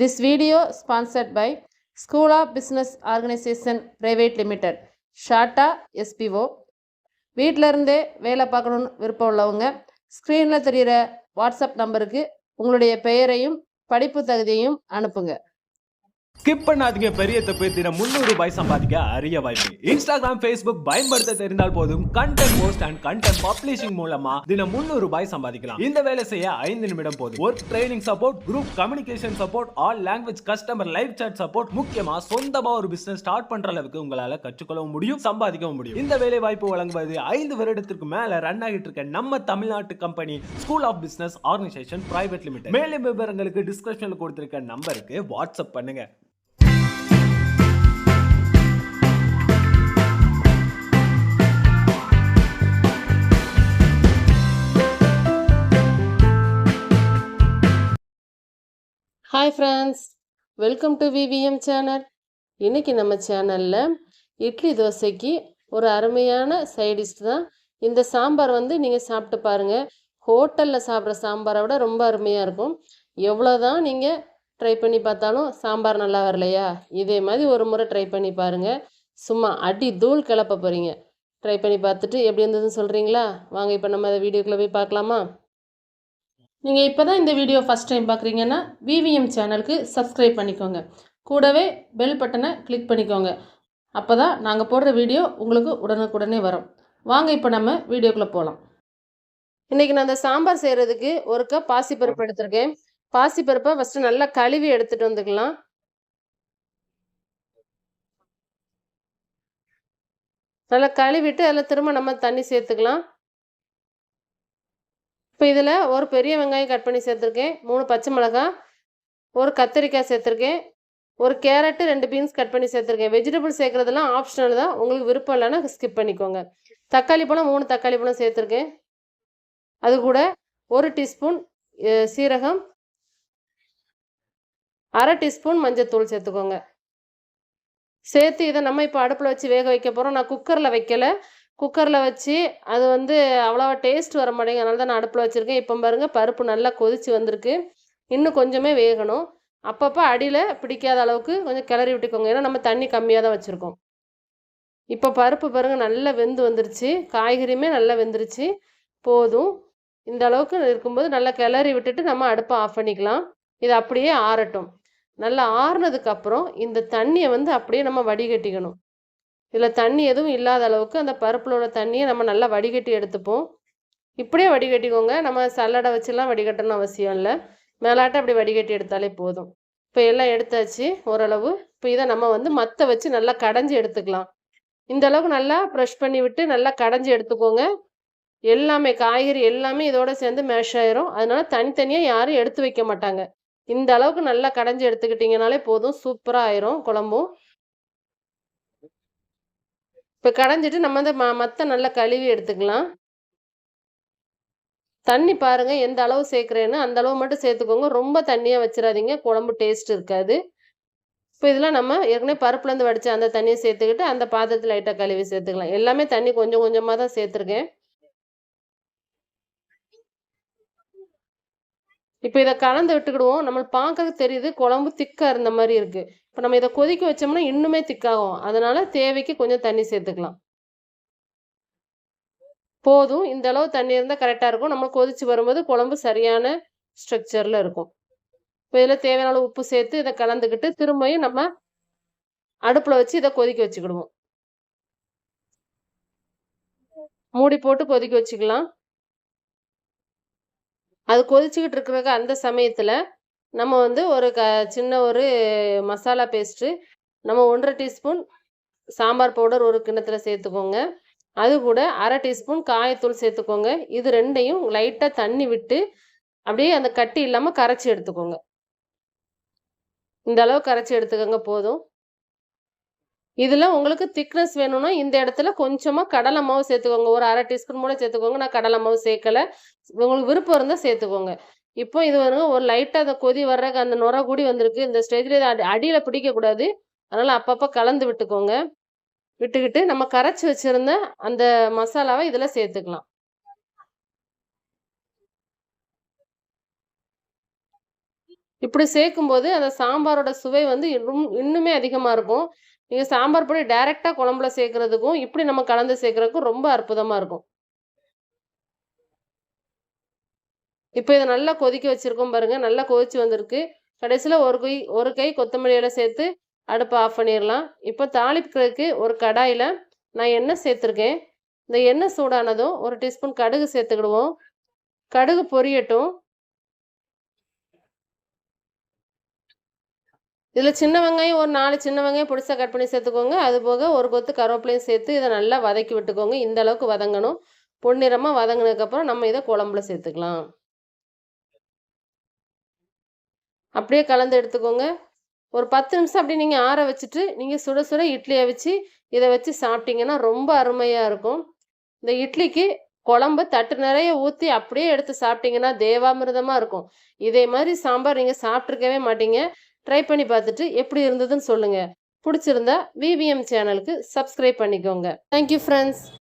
This video sponsored by School of Business Organization Private Limited, ஷார்ட்டா SPO. வீட்டில் இருந்தே வேலை பார்க்கணுன்னு விருப்பம் உள்ளவங்க ஸ்க்ரீனில் தெரிகிற வாட்ஸ்அப் நம்பருக்கு உங்களுடைய பெயரையும் படிப்பு தகுதியையும் அனுப்புங்க. ஸ்கிப் பண்ணாதீங்க, பெரிய தப்பு. தினம் 300 ரூபாய் சம்பாதிக்க அரிய வாய்ப்பு. இன்ஸ்டாகிராம், ஃபேஸ்புக் பயன்படுத்த தெரிந்தால் போதும். Content post and content publishing மூலமா தினம் 300 ரூபாய் சம்பாதிக்கலாம். இந்த வேலை செய்ய 5 நிமிடம் போதும். Work training support, group communication support, all language customer live chat support, முக்கியமா சொந்தமா ஒரு பிசினஸ் ஸ்டார்ட் பண்ற அளவுக்கு உங்களால கற்றுக்கொள்ளவும் முடியும், சம்பாதிக்கவும் முடியும். இந்த வேலை வாய்ப்பு வழங்குவது 5 வருடத்திற்கு மேல ரன் ஆகிட்டு இருக்க நம்ம தமிழ்நாட்டு company school of business organisation private limited. மேலும் விவரங்களுக்கு டிஸ்கிரிப்ஷன்ல கொடுத்திருக்க நம்பருக்கு வாட்ஸ்அப் பண்ணுங்க. Hi friends, welcome to VVM channel. இன்றைக்கி நம்ம சேனலில் இட்லி தோசைக்கு ஒரு அருமையான சைடிஷ் தான். இந்த சாம்பார் நீங்கள் சாப்பிட்டு பாருங்கள். ஹோட்டலில் சாப்பிட்ற சாம்பாரை விட ரொம்ப அருமையாக இருக்கும். எவ்வளோ தான் நீங்கள் ட்ரை பண்ணி பார்த்தாலும் சாம்பார் நல்லா வரலையா, இதே மாதிரி ஒரு முறை ட்ரை பண்ணி பாருங்கள். சும்மா அடி தூள் கிளப்ப போகிறீங்க. ட்ரை பண்ணி பார்த்துட்டு எப்படி இருந்ததுன்னு சொல்கிறீங்களா? வாங்க இப்போ நம்ம அதை வீடியோக்குள்ளே போய் பார்க்கலாமா? நீங்கள் இப்போ தான் இந்த வீடியோ ஃபஸ்ட் டைம் பார்க்குறீங்கன்னா VVM சேனலுக்கு சப்ஸ்கிரைப் பண்ணிக்கோங்க. கூடவே பெல் பட்டனை கிளிக் பண்ணிக்கோங்க. அப்போ தான் நாங்கள் போடுற வீடியோ உங்களுக்கு உடனுக்குடனே வரும். வாங்க இப்போ நம்ம வீடியோக்குள்ளே போகலாம். இன்றைக்கி நான் அந்த சாம்பார் செய்கிறதுக்கு ஒரு கப் பாசிப்பருப்பு எடுத்திருக்கேன். பாசிப்பருப்பை ஃபஸ்ட்டு நல்லா கழுவி எடுத்துகிட்டு வந்துக்கலாம். நல்லா கழுவிட்டு அதில் திரும்ப நம்ம தண்ணி சேர்த்துக்கலாம். இப்போ இதில் ஒரு பெரிய வெங்காயம் கட் பண்ணி சேர்த்துருக்கேன், 3 பச்சை மிளகாய், ஒரு கத்திரிக்காய் சேர்த்துருக்கேன், ஒரு கேரட்டு, 2 பீன்ஸ் கட் பண்ணி சேர்த்துருக்கேன். வெஜிடபிள் சேர்க்குறதெல்லாம் ஆப்ஷனல் தான், உங்களுக்கு விருப்பம் இல்லைன்னா ஸ்கிப் பண்ணிக்கோங்க. தக்காளி பழம் 3 தக்காளி பழம் சேர்த்துருக்கேன். அது கூட 1 டீஸ்பூன் சீரகம், 1/2 டீஸ்பூன் மஞ்சத்தூள் சேர்த்துக்கோங்க. சேர்த்து இதை நம்ம இப்போ அடுப்பில் வச்சு வேக வைக்க போகிறோம். நான் குக்கரில் வைக்கலை, குக்கரில் வச்சு அது அவ்வளோவா டேஸ்ட் வர மாட்டேங்க, அதனால தான் நான் அடுப்பில் வச்சுருக்கேன். இப்போ பாருங்கள், பருப்பு நல்லா கொதித்து வந்திருக்கு. இன்னும் கொஞ்சமே வேகணும். அப்பப்போ அடியில் பிடிக்காத அளவுக்கு கொஞ்சம் கிளறி விட்டுக்கோங்க, ஏன்னா நம்ம தண்ணி கம்மியாக தான் வச்சுருக்கோம். இப்போ பருப்பு பாருங்கள் நல்லா வெந்து வந்துருச்சு, காய்கறியுமே நல்லா வெந்துருச்சு. போதும், இந்த அளவுக்கு இருக்கும்போது நல்லா கிளறி விட்டுட்டு நம்ம அடுப்பை ஆஃப் பண்ணிக்கலாம். இது அப்படியே ஆறட்டும். நல்லா ஆறுனதுக்கப்புறம் இந்த தண்ணியை அப்படியே நம்ம வடிகட்டிக்கணும். இதில் தண்ணி எதுவும் இல்லாத அளவுக்கு அந்த பருப்பில் உள்ள தண்ணியை நம்ம நல்லா வடிகட்டி எடுத்துப்போம். இப்படியே வடிகட்டிக்கோங்க, நம்ம சல்லடை வச்சுலாம் வடிகட்டணும் அவசியம் இல்லை. மேலாட்ட அப்படி வடிகட்டி எடுத்தாலே போதும். இப்போ எல்லாம் எடுத்தாச்சு ஓரளவு. இப்போ இதை நம்ம மற்ற வச்சு நல்லா கடைஞ்சி எடுத்துக்கலாம். இந்த அளவுக்கு நல்லா ப்ரெஷ் பண்ணி விட்டு நல்லா கடைஞ்சி எடுத்துக்கோங்க. எல்லாமே காய்கறி எல்லாமே இதோட சேர்ந்து மேஷ் ஆயிரும். அதனால தனித்தனியாக யாரும் எடுத்து வைக்க மாட்டாங்க. இந்த அளவுக்கு நல்லா கடைஞ்சி எடுத்துக்கிட்டிங்கனாலே போதும், சூப்பராக ஆயிரும் குழம்பும். இப்போ கடைஞ்சிட்டு நம்ம மற்ற நல்லா கழுவி எடுத்துக்கலாம். தண்ணி பாருங்கள் எந்த அளவு சேர்க்குறேன்னு அந்த அளவு மட்டும் சேர்த்துக்கோங்க. ரொம்ப தண்ணியாக வச்சிடாதீங்க, குழம்பு டேஸ்ட் இருக்காது. இப்போ இதில் நம்ம ஏற்கனவே பருப்புலேருந்து வடித்த அந்த தண்ணியை சேர்த்துக்கிட்டு அந்த பாத்திரத்தில் லைட்டாக கழுவி சேர்த்துக்கலாம். எல்லாமே தண்ணி கொஞ்சம் கொஞ்சமாக தான் சேர்த்துருக்கேன். இப்போ இதை கலந்து விட்டுக்கிடுவோம். நம்மளுக்கு பார்க்கறதுக்கு தெரியுது குழம்பு திக்காக இருந்த மாதிரி இருக்குது. இப்போ நம்ம இதை கொதிக்க வச்சோம்னா இன்னுமே திக்காகும். அதனால் தேவைக்கு கொஞ்சம் தண்ணி சேர்த்துக்கலாம். போதும், இந்த அளவு தண்ணி இருந்தால் கரெக்டாக இருக்கும். நம்ம கொதித்து வரும்போது குழம்பு சரியான ஸ்ட்ரக்சரில் இருக்கும். இப்போ இதில் தேவையான அளவு உப்பு சேர்த்து இதை கலந்துக்கிட்டு திரும்பியும் நம்ம அடுப்பில் வச்சு இதை கொதிக்க வச்சுக்கிடுவோம். மூடி போட்டு கொதிக்க வச்சுக்கலாம். அது கொதிச்சுக்கிட்டு இருக்கிற அந்த சமயத்தில் நம்ம ஒரு சின்ன ஒரு மசாலா பேஸ்ட்டு நம்ம 1/2 டீஸ்பூன் சாம்பார் பவுடர் ஒரு கிண்ணத்தில் சேர்த்துக்கோங்க. அது கூட 1/2 டீஸ்பூன் காயத்தூள் சேர்த்துக்கோங்க. இது ரெண்டையும் லைட்டாக தண்ணி விட்டு அப்படியே அந்த கட்டி இல்லாமல் கரைச்சி எடுத்துக்கோங்க. இந்த அளவு கரைச்சி எடுத்துக்கோங்க போதும். இதில் உங்களுக்கு திக்னஸ் வேணும்னா இந்த இடத்துல கொஞ்சமாக கடலை மாவு சேர்த்துக்கோங்க. ஒரு 1/2 டீஸ்பூன் கூட சேர்த்துக்கோங்க. நான் கடலை மாவு சேர்க்கலை, உங்களுக்கு விருப்பம் இருந்தால் சேர்த்துக்கோங்க. இப்போ இது ஒரு லைட்டாக அந்த கொதி வர்றக்கு அந்த நுர கூடி வந்திருக்கு. இந்த ஸ்டேஜில் இதை அடியில் பிடிக்கக்கூடாது, அதனால் அப்பப்போ கலந்து விட்டுக்கோங்க. விட்டுக்கிட்டு நம்ம கரைச்சி வச்சுருந்த அந்த மசாலாவை இதில் சேர்த்துக்கலாம். இப்படி சேர்க்கும்போது அந்த சாம்பாரோட சுவை வந்து இன்னுமே அதிகமாக இருக்கும். நீங்கள் சாம்பார் பொடி டைரெக்டாக குழம்புல சேர்க்குறதுக்கும் இப்படி நம்ம கலந்து சேர்க்குறதுக்கும் ரொம்ப அற்புதமாக இருக்கும். இப்போ இதை நல்லா கொதிக்க வச்சுருக்கோம் பாருங்கள், நல்லா கொதிச்சு வந்திருக்கு. கடைசியில் ஒரு கை கொத்தமல்லி இலை சேர்த்து அடுப்பை ஆஃப் பண்ணிடலாம். இப்போ தாளிக்கிறதுக்கு ஒரு கடாயில் நான் எண்ணெய் சேர்த்துருக்கேன். இந்த எண்ணெய் சூடானதும் 1 டீஸ்பூன் கடுகு சேர்த்துக்கிடுவோம். கடுகு பொரியட்டும். இதில் சின்ன வெங்காயம் ஒரு 4 சின்ன வெங்காயம் பொடிசா கட் பண்ணி சேர்த்துக்கோங்க. அதுபோக ஒரு கொத்து கருவேப்பிலையும் சேர்த்து இதை நல்லா வதக்கி விட்டுக்கோங்க. இந்த அளவுக்கு வதங்கணும். பொன்னிறமாக வதங்கினதுக்கப்புறம் நம்ம இதை குழம்புல சேர்த்துக்கலாம். அப்படியே கலந்து எடுத்துக்கோங்க. ஒரு 10 நிமிஷம் அப்படி நீங்கள் ஆற வச்சுட்டு நீங்கள் சுட சுட இட்லியை வச்சு இதை வச்சு சாப்பிட்டீங்கன்னா ரொம்ப அருமையாக இருக்கும். இந்த இட்லிக்கு குழம்பு தட்டு நிறைய ஊற்றி அப்படியே எடுத்து சாப்பிட்டீங்கன்னா தேவாமிர்தமாக இருக்கும். இதே மாதிரி சாம்பார் நீங்கள் சாப்பிட்ருக்கவே மாட்டீங்க. ட்ரை பண்ணி பார்த்துட்டு எப்படி இருந்ததுன்னு சொல்லுங்கள். பிடிச்சிருந்தா விவிஎம் சேனலுக்கு சப்ஸ்கிரைப் பண்ணிக்கோங்க. Thank you friends.